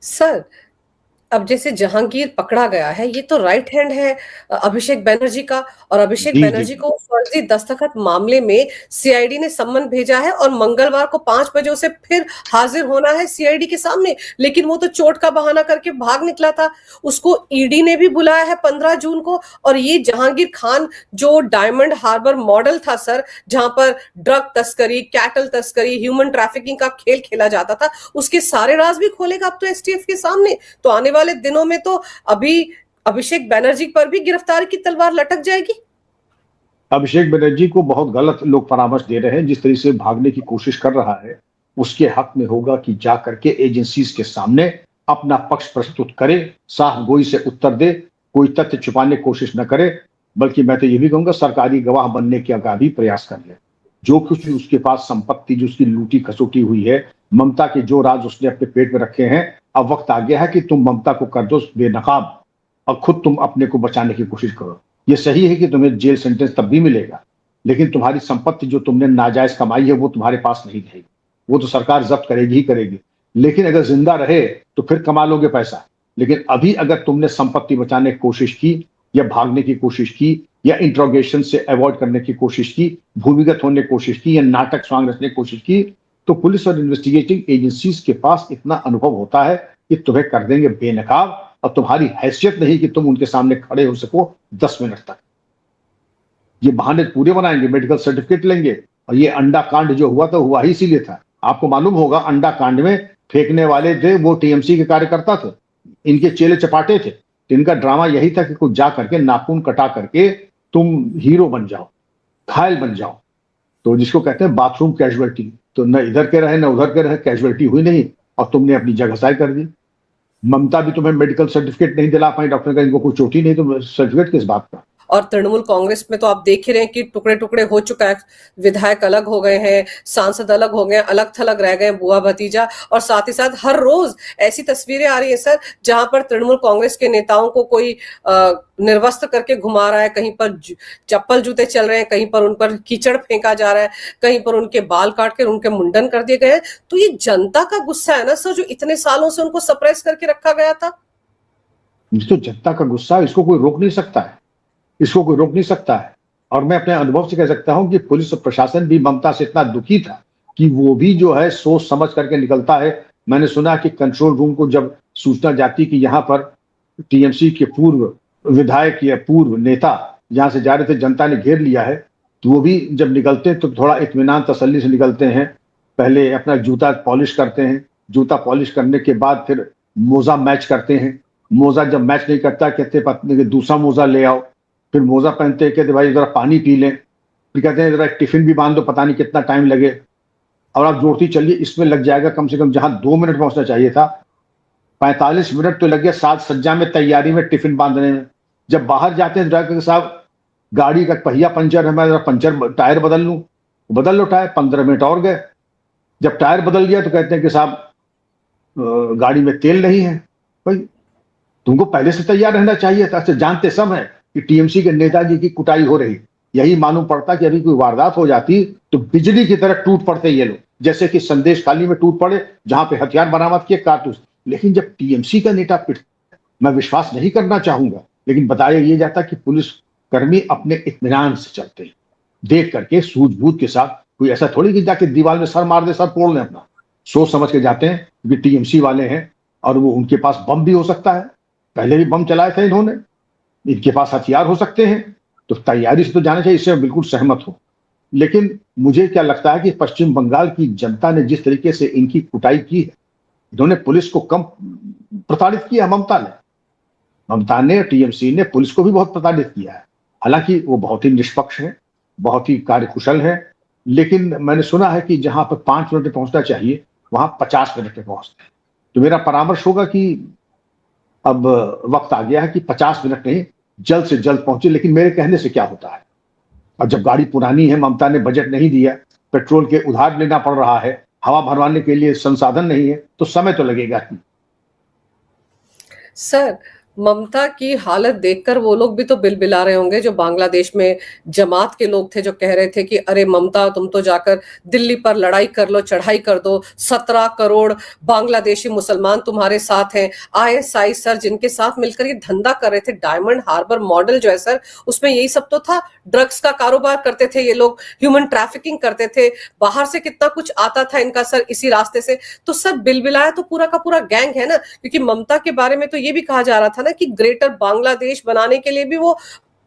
Sir, अब जैसे जहांगीर पकड़ा गया है, ये तो राइट हैंड है अभिषेक बनर्जी का। और अभिषेक जी जी बनर्जी को फर्जी दस्तखत मामले में सीआईडी ने सम्मन भेजा है और मंगलवार को 5 बजे उसे फिर हाजिर होना है सीआईडी के सामने। लेकिन वो तो चोट का बहाना करके भाग निकला था। उसको ईडी ने भी बुलाया है 15 जून को। और ये जहांगीर खान जो डायमंड हार्बर मॉडल था सर, जहां पर ड्रग तस्करी, कैटल तस्करी, ह्यूमन ट्रैफिकिंग का खेल खेला जाता था, उसके सारे राज भी खोलेगा अब तो एसटीएफ के सामने। तो आने वाले दिनों में तो अभी अभिषेक बनर्जी पर भी गिरफ्तारी की तलवार लटक जाएगी। अभिषेक बनर्जी को बहुत गलत लोग परामर्श दे रहे हैं। जिस तरीके से भागने की कोशिश कर रहा है, उसके हक में होगा कि जा करके एजेंसीज के सामने अपना पक्ष प्रस्तुत करे, साफ गोई से उत्तर दे, कोई तथ्य छुपाने की कोशिश न करे। बल्कि मैं तो ये भी कहूंगा सरकारी गवाह बनने का भी प्रयास कर ले। जो कुछ भी उसके पास संपत्ति जो उसकी लूटी खसोटी हुई है, ममता के जो राज उसने अपने पेट में रखे हैं, अब वक्त आ गया है कि तुम ममता को कर दो बेनकाब और खुद तुम अपने को बचाने की कोशिश करो। ये सही है कि तुम्हें जेल सेंटेंस तब भी मिलेगा, लेकिन तुम्हारी संपत्ति जो तुमने नाजायज कमाई है वो तुम्हारे पास नहीं रहेगी। वो तो सरकार जब्त करेगी ही करेगी। लेकिन अगर जिंदा रहे तो फिर कमा लोगे पैसा। लेकिन अभी अगर तुमने संपत्ति बचाने की कोशिश की या भागने की कोशिश की या इंट्रोगेशन से अवॉइड करने की कोशिश की, भूमिगत होने की कोशिश की या नाटक स्वांग रचने की कोशिश की, तो पुलिस और इन्वेस्टिगेटिंग एजेंसीज के पास इतना अनुभव होता है कि तुम्हें कर देंगे बेनकाब। और तुम्हारी हैसियत नहीं कि तुम उनके सामने खड़े हो सको 10 मिनट तक। ये बहाने पूरे बनाएंगे, मेडिकल सर्टिफिकेट लेंगे। और ये अंडा कांड जो हुआ था हुआ ही इसीलिए था। आपको मालूम होगा अंडा कांड में फेंकने वाले थे वो टीएमसी के कार्यकर्ता थे, इनके चेले चपाटे थे। तो इनका ड्रामा यही था कि कुछ जा करके नाखून कटा करके तुम हीरो बन जाओ, घायल बन जाओ। तो जिसको कहते हैं बाथरूम कैजुअलिटी। तो न इधर के रहे न उधर के रहे, कैजुअलिटी हुई नहीं और तुमने अपनी जगह साई कर दी। ममता भी तुम्हें मेडिकल सर्टिफिकेट नहीं दिला पाई, डॉक्टर का इनको कोई चोट ही नहीं, तो सर्टिफिकेट किस बात का। और तृणमूल कांग्रेस में तो आप देख ही रहे हैं कि टुकड़े टुकड़े हो चुका है। विधायक अलग हो गए हैं, सांसद अलग हो गए, अलग थलग रह गए, बुआ भतीजा। और साथ ही साथ हर रोज ऐसी तस्वीरें आ रही है सर, जहां पर तृणमूल कांग्रेस के नेताओं को कोई निर्वस्त्र करके घुमा रहा है, कहीं पर चप्पल जूते चल रहे हैं, कहीं पर उन पर कीचड़ फेंका जा रहा है, कहीं पर उनके बाल काट कर उनके मुंडन कर दिए गए हैं। तो ये जनता का गुस्सा है ना सर, जो इतने सालों से उनको सप्रेस करके रखा गया था। तो जनता का गुस्सा, इसको कोई रोक नहीं सकता है, इसको कोई रोक नहीं सकता है। और मैं अपने अनुभव से कह सकता हूं कि पुलिस और प्रशासन भी ममता से इतना दुखी था कि वो भी जो है सोच समझ करके निकलता है। मैंने सुना कि कंट्रोल रूम को जब सूचना जाती कि यहाँ पर टीएमसी के पूर्व विधायक या पूर्व नेता जहां से जा रहे थे, जनता ने घेर लिया है, तो वो भी जब निकलते हैं तो थोड़ा इत्मीनान तसल्ली से निकलते हैं। पहले अपना जूता पॉलिश करते हैं, जूता पॉलिश करने के बाद फिर मोजा मैच करते हैं। मोजा जब मैच नहीं करता कहते पत्नी के दूसरा मोजा ले आओ। फिर मोजा पहनते हैं, कहते भाई जरा पानी पी लें। फिर कहते हैं जरा टिफिन भी बांध दो, पता नहीं कितना टाइम लगे। और आप जोड़ती चलिए, इसमें लग जाएगा कम से कम, जहां 2 मिनट पहुंचना चाहिए था 45 मिनट तो लग गया साज सज्जा में, तैयारी में, टिफिन बांधने में। जब बाहर जाते हैं ड्राइवर साहब गाड़ी का पहिया पंचर है, मैं जरा पंचर टायर बदल लूं, बदल लो टायर, 15 मिनट और गए। जब टायर बदल गया तो कहते हैं कि साहब गाड़ी में तेल नहीं है। भाई तुमको पहले से तैयार रहना चाहिए था। जानते सब है कि टीएमसी के नेताजी की कुटाई हो रही। यही मालूम पड़ता कि अभी कोई वारदात हो जाती तो बिजली की तरह टूट पड़ते ये लोग, जैसे कि संदेश खाली में टूट पड़े जहां पे हथियार बरामद किए, कारतूस। लेकिन जब टीएमसी का नेता पिट, मैं विश्वास नहीं करना चाहूंगा, लेकिन बताया ये जाता कि पुलिस कर्मी अपने इत्मीनान से चलते हैं, देख करके सूझबूझ के साथ। कोई ऐसा थोड़ी कि जाके दीवार में सर मार दे, सर तोड़ लें अपना। सोच समझ के जाते हैं क्योंकि टीएमसी वाले हैं और वो उनके पास बम भी हो सकता है, पहले भी बम चलाए थे इन्होंने, इनके पास हथियार हो सकते हैं। तो तैयारी से तो जाना चाहिए, इससे मैं बिल्कुल सहमत हूं। लेकिन मुझे क्या लगता है कि पश्चिम बंगाल की जनता ने जिस तरीके से इनकी कुटाई की है, इन्होंने पुलिस को कम प्रताड़ित किया। ममता ने टीएमसी ने पुलिस को भी बहुत प्रताड़ित किया है। हालांकि वो बहुत ही निष्पक्ष है, बहुत ही कार्यकुशल है। लेकिन मैंने सुना है कि जहां पर 5 मिनट में पहुंचना चाहिए वहां 50 मिनट में पहुंचते हैं। तो मेरा परामर्श होगा कि अब वक्त आ गया है कि 50 मिनट नहीं, जल्द से जल्द पहुंचे। लेकिन मेरे कहने से क्या होता है, अब जब गाड़ी पुरानी है, ममता ने बजट नहीं दिया, पेट्रोल के उधार लेना पड़ रहा है, हवा भरवाने के लिए संसाधन नहीं है, तो समय तो लगेगा ही। सर, ममता की हालत देखकर वो लोग भी तो बिलबिला रहे होंगे जो बांग्लादेश में जमात के लोग थे, जो कह रहे थे कि अरे ममता तुम तो जाकर दिल्ली पर लड़ाई कर लो, चढ़ाई कर दो, 17 करोड़ बांग्लादेशी मुसलमान तुम्हारे साथ हैं। आईएसआई सर जिनके साथ मिलकर ये धंधा कर रहे थे, डायमंड हार्बर मॉडल जो है सर, उसमें यही सब तो था। ड्रग्स का कारोबार करते थे ये लोग, ह्यूमन ट्रैफिकिंग करते थे, बाहर से कितना कुछ आता था इनका सर इसी रास्ते से। तो सर बिलबिलाया तो पूरा का पूरा गैंग है ना, क्योंकि ममता के बारे में तो ये भी कहा जा रहा था ना कि ग्रेटर बांग्लादेश बनाने के लिए भी वो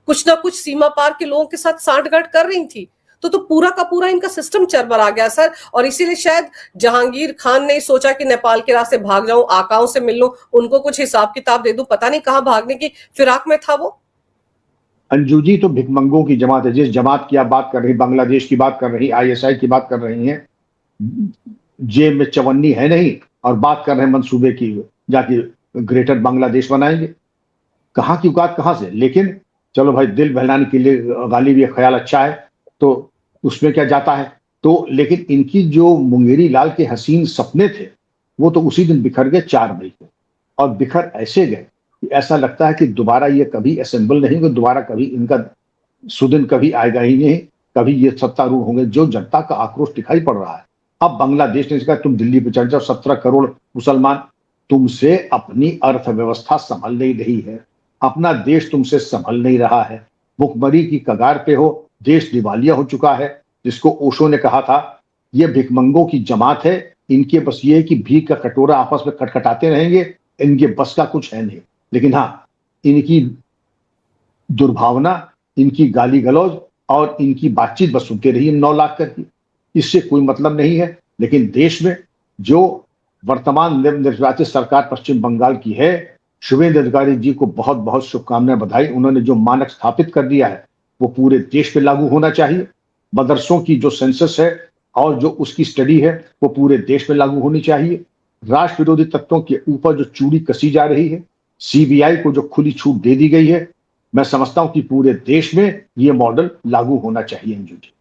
कुछ ना कुछ सीमा पार के लोगों के साथ सांठगांठ कर रही थी। तो पूरा का पूरा इनका सिस्टम चरमरा गया सर। और इसीलिए शायद जहांगीर खान ने सोचा कि नेपाल के रास्ते भाग जाऊं, आकाओं से मिल लूं, उनको कुछ हिसाब किताब दे दूं, पता नहीं कहां भागने की फिराक में था वो। अंजू जी, तो भिखमंगों की जमात है। जिस जमात की आप बात कर रही, बांग्लादेश की बात कर रही, आईएसआई की बात कर रही हैं, जेब में चवन्नी है नहीं और बात कर रहे हैं मंसूबे की, जाके ग्रेटर बांग्लादेश बनाएंगे। कहाँ की औकात कहाँ से। लेकिन चलो भाई, दिल बहलाने के लिए गालिब ये ख्याल अच्छा है तो उसमें क्या जाता है। तो लेकिन इनकी जो मुंगेरी लाल के हसीन सपने थे वो तो उसी दिन बिखर गए 4 मई को। और बिखर ऐसे गए कि ऐसा लगता है कि दोबारा ये कभी असेंबल नहीं होंगे, दोबारा कभी इनका सुदिन कभी आएगा ही नहीं, कभी ये सत्तारूढ़ होंगे। जो जनता का आक्रोश दिखाई पड़ रहा है, अब बांग्लादेश ने कहा तुम दिल्ली पे चढ़ जाओ, 17 करोड़ मुसलमान। तुमसे अपनी अर्थव्यवस्था संभल नहीं रही है, अपना देश तुमसे संभल नहीं रहा है, भुखमरी की कगार पे हो, देश दिवालिया हो चुका है। जिसको ओशो ने कहा था ये भिखमंगों की जमात है, इनके बस ये है कि भीख का कटोरा आपस में खटखटाते रहेंगे, इनके बस का कुछ है नहीं। लेकिन हाँ, इनकी दुर्भावना, इनकी गाली गलौज और इनकी बातचीत बस सुनते रहिए 9 लाख करके, इससे कोई मतलब नहीं है। लेकिन देश में जो वर्तमान निर्वाचित सरकार पश्चिम बंगाल की है, शुभेंदु अधिकारी जी को बहुत बहुत शुभकामनाएं, बधाई। उन्होंने जो मानक स्थापित कर दिया है वो पूरे देश पे लागू होना चाहिए। मदरसों की जो सेंसस है और जो उसकी स्टडी है वो पूरे देश में लागू होनी चाहिए। राष्ट्र विरोधी तत्वों के ऊपर जो चूड़ी कसी जा रही है, सीबीआई को जो खुली छूट दे दी गई है, मैं समझता हूं कि पूरे देश में ये मॉडल लागू होना चाहिए। अंजू जी।